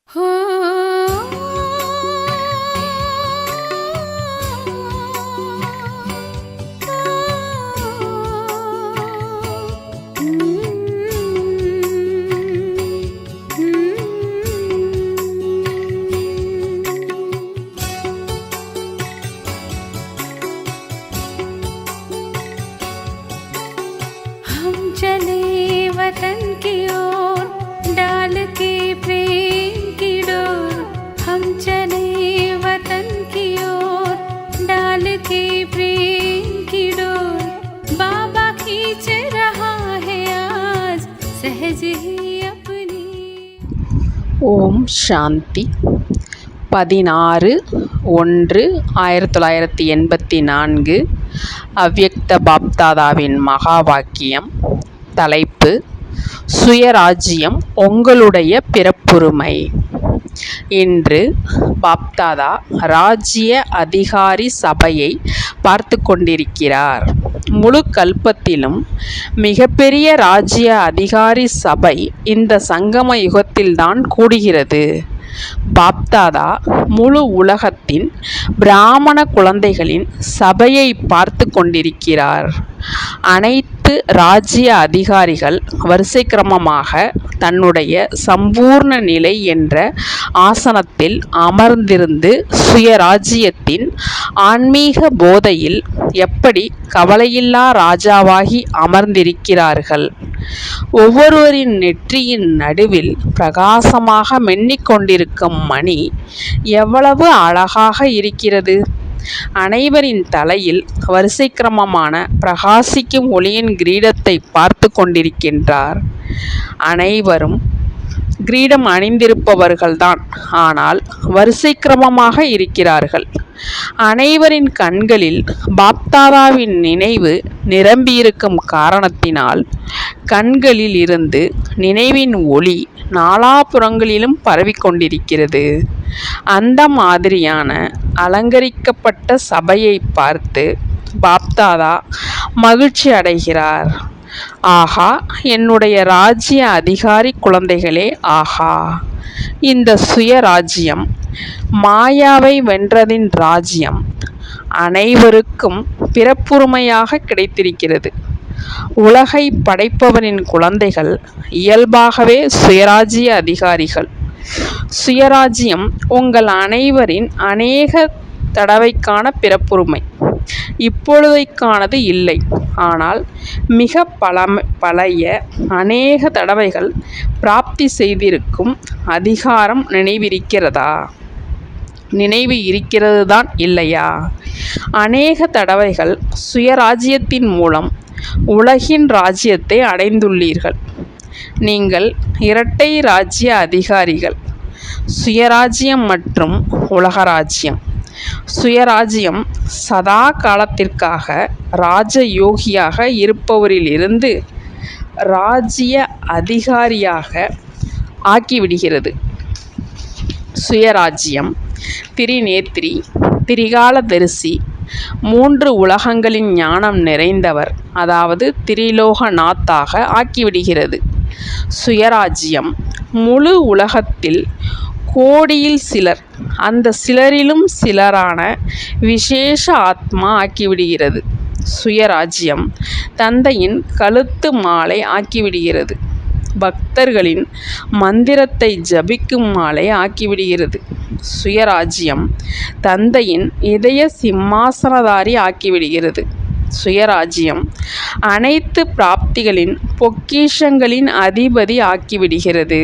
हम चले वतन की ओर डाल के प्रेम की डोर। हम चले वतन की ओर डाल के प्रेम की डोर। बाबा खींच रहा है आज सहज ही अपनी। ஓம் சாந்தி. 16/1/1984 அவ்யக்த பாப்தாதாவின் மகா வாக்கியம். தலைப்பு: சுயராஜ்யம் உங்களுடைய பிறப்புரிமை. இன்று பாப்தாதா ராஜ்ய அதிகாரி சபையை பார்த்து கொண்டிருக்கிறார். முழு கல்பத்திலும் மிகப்பெரிய ராஜ்ய அதிகாரி சபை இந்த சங்கம யுகத்தில்தான் கூடுகிறது. பாப்தாதா முழு உலகத்தின் பிராமண குழந்தைகளின் சபையை பார்த்து கொண்டிருக்கிறார். அனைத்து ராஜ்ய அதிகாரிகள் வரிசை கிரமமாக தன்னுடைய சம்பூர்ண நிலை என்ற ஆசனத்தில் அமர்ந்திருந்து சுயராஜ்யத்தின் ஆன்மீக போதையில் எப்படி கவலையில்லா ராஜாவாகி அமர்ந்திருக்கிறார்கள். ஒவ்வொருவரின் நெற்றியின் நடுவில் பிரகாசமாக மென்னிக்கொண்டிருக்கும் மணி எவ்வளவு அழகாக இருக்கிறது. அனைவரின் தலையில் வரிசை கிரமமான பிரகாசிக்கும் ஒளியின் கிரீடத்தை பார்த்து கொண்டிருக்கின்றார். அனைவரும் கிரீடம் அணிந்திருப்பவர்கள்தான், ஆனால் வரிசை கிரமமாக இருக்கிறார்கள். அனைவரின் கண்களில் பாப்தாதாவின் நினைவு நிரம்பியிருக்கும் காரணத்தினால் கண்களில் இருந்து நினைவின் ஒளி நாலாபுறங்களிலும் பரவிக்கொண்டிருக்கிறது. அந்த மாதிரியான அலங்கரிக்கப்பட்ட சபையை பார்த்து பாப்தாதா மகிழ்ச்சி அடைகிறார். ஆஹா, என்னுடைய ராஜ்ய அதிகாரி குழந்தைகளே, ஆஹா! இந்த சுயராஜ்யம் மாயாவை வென்றதின் ராஜ்யம் அனைவருக்கும் பிறப்புரிமையாக கிடைத்திருக்கிறது. உலகை படைப்பவனின் குழந்தைகள் இயல்பாகவே சுயராஜ்ய அதிகாரிகள். சுயராஜ்யம் உங்கள் அனைவரின் அநேக தடவைக்கான பிறப்புரிமை. இப்பொழுதைக்கானது இல்லை, ஆனால் மிக பழைய அநேக தடவைகள் பிராப்தி செய்திருக்கும் அதிகாரம் நினைவிருக்கிறதா? நினைவு இருக்கிறது தான், இல்லையா? அநேக தடவைகள் சுயராஜ்யத்தின் மூலம் உலகின் ராஜ்யத்தை அடைந்துள்ளீர்கள். நீங்கள் இரட்டை ராஜ்ய அதிகாரிகள், சுயராஜ்யம் மற்றும் உலகராஜ்யம். சுயராஜ்யம் சதா காலத்திற்காக ராஜயோகியாக இருப்பவரிலிருந்து ராஜ்ய அதிகாரியாக ஆக்கிவிடுகிறது. சுயராஜ்யம் திரிநேத்ரி, திரிகாலதரிசி, 3 உலகங்களின் ஞானம் நிறைந்தவர், அதாவது திரிலோகநாத்தாக ஆக்கிவிடுகிறது. சுயராஜ்யம் முழு உலகத்தில் கோடியில் சிலர், அந்த சிலரிலும் சிலரான விசேஷ ஆத்மா ஆக்கிவிடுகிறது. சுயராஜ்யம் தந்தையின் கழுத்து மாலை ஆக்கிவிடுகிறது. பக்தர்களின் மந்திரத்தை ஜபிக்கும் மாலை ஆக்கிவிடுகிறது. சுயராஜ்யம் தந்தையின் இதய சிம்மாசனதாரி ஆக்கிவிடுகிறது. சுயராஜ்யம் அனைத்து பிராப்திகளின் பொக்கிஷங்களின் அதிபதி ஆக்கிவிடுகிறது.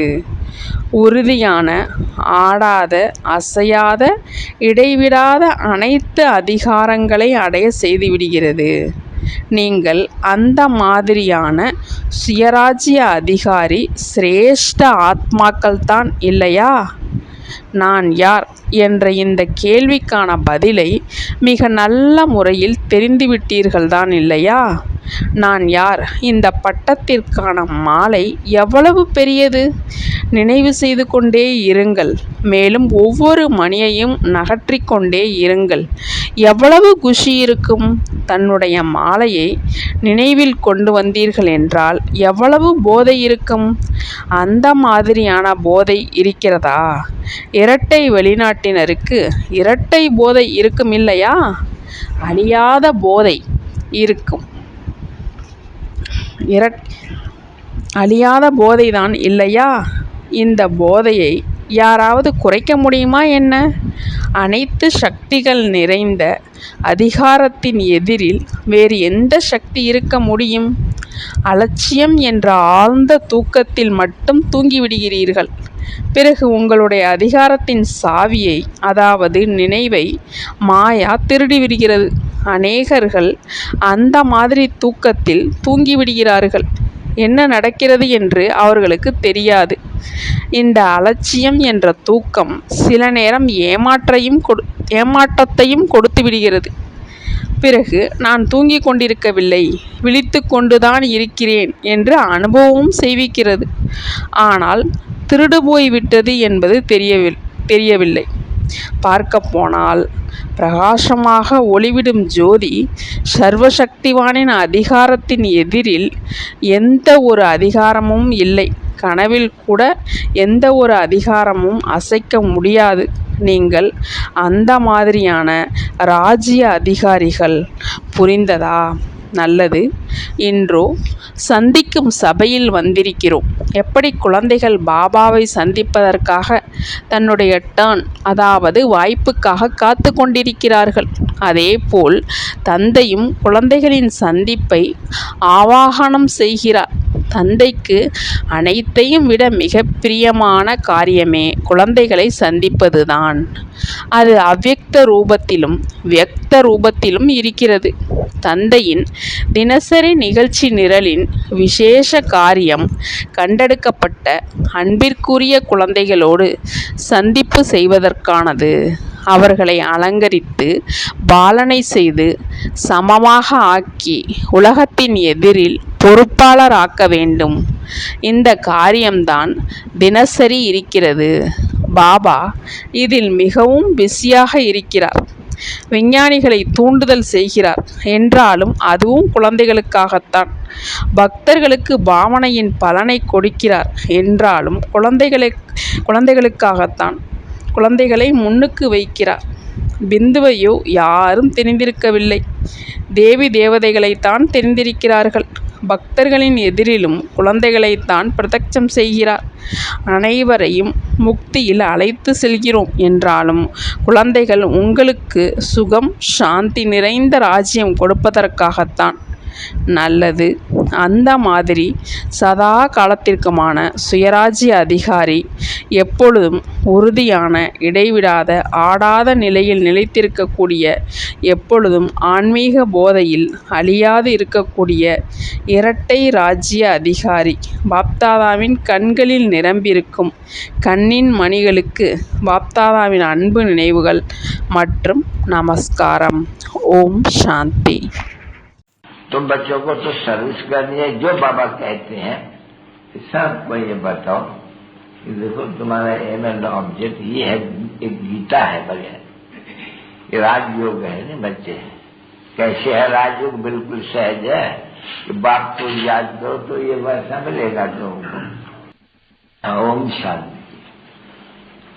உறுதியான, ஆடாத, அசையாத, இடைவிடாத அனைத்து அதிகாரங்களை அடைய செய்துவிடுகிறது. நீங்கள் அந்த மாதிரியான சுயராஜ்ய அதிகாரி சிரேஷ்ட ஆத்மாக்கள்தான், இல்லையா? நான் யார் என்ற இந்த கேள்விக்கான பதிலை மிக நல்ல முறையில் தெரிந்துவிட்டீர்கள்தான், இல்லையா? நான் யார்? இந்த பட்டத்திற்கான மாலை எவ்வளவு பெரியது? நினைவு செய்து கொண்டே இருங்கள். மேலும் ஒவ்வொரு மணியையும் நகர்த்திக் கொண்டே இருங்கள். எவ்வளவு குஷி இருக்கும்? தன்னுடைய மாலையை நினைவில் கொண்டு வந்தீர்கள் என்றால் எவ்வளவு போதை இருக்கும்? அந்த மாதிரியான போதை இருக்கிறதா? இரட்டை வெளிநாட்டினருக்கு இரட்டை போதை இருக்கும் இல்லையா? அழியாத போதை இருக்கும். அழியாத போதைதான் இல்லையா? இந்த போதையை யாராவது குறைக்க முடியுமா என்ன? அனைத்து சக்திகள் நிறைந்த அதிகாரத்தின் எதிரில் வேறு எந்த சக்தி இருக்க முடியும்? அலட்சியம் என்ற ஆழ்ந்த தூக்கத்தில் மட்டும் தூங்கிவிடுகிறீர்கள். பிறகு உங்களுடைய அதிகாரத்தின் சாவியை, அதாவது நினைவை மாயா திருடிவிடுகிறது. அநேகர்கள் அந்த மாதிரி தூக்கத்தில் தூங்கிவிடுகிறார்கள். என்ன நடக்கிறது என்று அவர்களுக்கு தெரியாது. இந்த அலட்சியம் என்ற தூக்கம் சில நேரம் ஏமாற்றத்தையும் கொடுத்து விடுகிறது. பிறகு நான் தூங்கிக் கொண்டிருக்கவில்லை, விழித்து கொண்டுதான் இருக்கிறேன் என்று அனுபவமும் செய்விக்கிறது. ஆனால் திருடு போய்விட்டது என்பது தெரியவில்லை. பார்க்க போனால் பிரகாசமாக ஒளிவிடும் ஜோதி சர்வசக்திவானின் அதிகாரத்தின் எதிரில் எந்த ஒரு அதிகாரமும் இல்லை. கனவில் கூட எந்த ஒரு அதிகாரமும் அசைக்க முடியாது. நீங்கள் அந்த மாதிரியான ராஜ்ய அதிகாரிகள். புரிந்ததா? நல்லது. இன்றோ சந்திக்கும் சபையில் வந்திருக்கிறோம். எப்படி குழந்தைகள் பாபாவை சந்திப்பதற்காக தன்னுடைய டர்ன், அதாவது வாய்ப்புக்காக காத்து கொண்டிருக்கிறார்கள், அதேபோல் தந்தையும் குழந்தைகளின் சந்திப்பை ஆவாகனம் செய்கிறார். தந்தைக்கு அனைத்தையும் விட மிக பிரியமான காரியமே குழந்தைகளை சந்திப்பதுதான். அது அவ்யக்த ரூபத்திலும் வியக்த ரூபத்திலும் இருக்கிறது. தந்தையின் தினசரி நிகழ்ச்சி நிரலின் விசேஷ காரியம் கண்டெடுக்கப்பட்ட அன்பிற்குரிய குழந்தைகளோடு சந்திப்பு செய்வதற்கானது. அவர்களை அலங்கரித்து பாலனை செய்து சமமாக ஆக்கி உலகத்தின் எதிரில் பொறுப்பாளர் ஆக்க வேண்டும். இந்த காரியம்தான் தினசரி இருக்கிறது. பாபா இதில் மிகவும் பிஸியாக இருக்கிறார். விஞ்ஞானிகளை தூண்டுதல் செய்கிறார் என்றாலும் அதுவும் குழந்தைகளுக்காகத்தான். பக்தர்களுக்கு பாவனையின் பலனை கொடுக்கிறார் என்றாலும் குழந்தைகளுக்காகத்தான். குழந்தைகளை முன்னுக்கு வைக்கிறார். பிந்துவையோ யாரும் தெரிந்திருக்கவில்லை. தேவி தேவதைகளைத்தான் தெரிந்திருக்கிறார்கள். பக்தர்களின் எதிரிலும் குழந்தைகளைத்தான் பிரத்யட்சம் செய்கிறார். அனைவரையும் முக்தியில் அழைத்து செல்கிறோம் என்றாலும் குழந்தைகள் உங்களுக்கு சுகம் சாந்தி நிறைந்த ராஜ்யம் கொடுப்பதற்காகத்தான். நல்லது. அந்த மாதிரி சதா காலத்திற்குமான சுயராஜ்ய அதிகாரி எப்பொழுதும் உறுதியான, இடைவிடாத, ஆடாத நிலையில் நிலைத்திருக்கக்கூடிய, எப்பொழுதும் ஆன்மீக போதையில் அழியாது இருக்கக்கூடிய இரட்டை ராஜ்ய அதிகாரி பாப்தாதாவின் கண்களில் நிரம்பியிருக்கும் கண்ணின் மணிகளுக்கு பாப்தாதாவின் அன்பு நினைவுகள் மற்றும் நமஸ்காரம். ஓம் சாந்தி. तो बच्चों को तो सर्विस करनी है जो बाबा कहते हैं। सबको ये बताओ कि देखो तुम्हारा एम एंड ऑब्जेक्ट ये है, एक गीता है बढ़िया, ये राजयोग है ना बच्चे। कैसे है राजयोग? बिल्कुल सहज है कि बाप को याद करो तो ये वैसा मिलेगा तुमको। ओम शांति।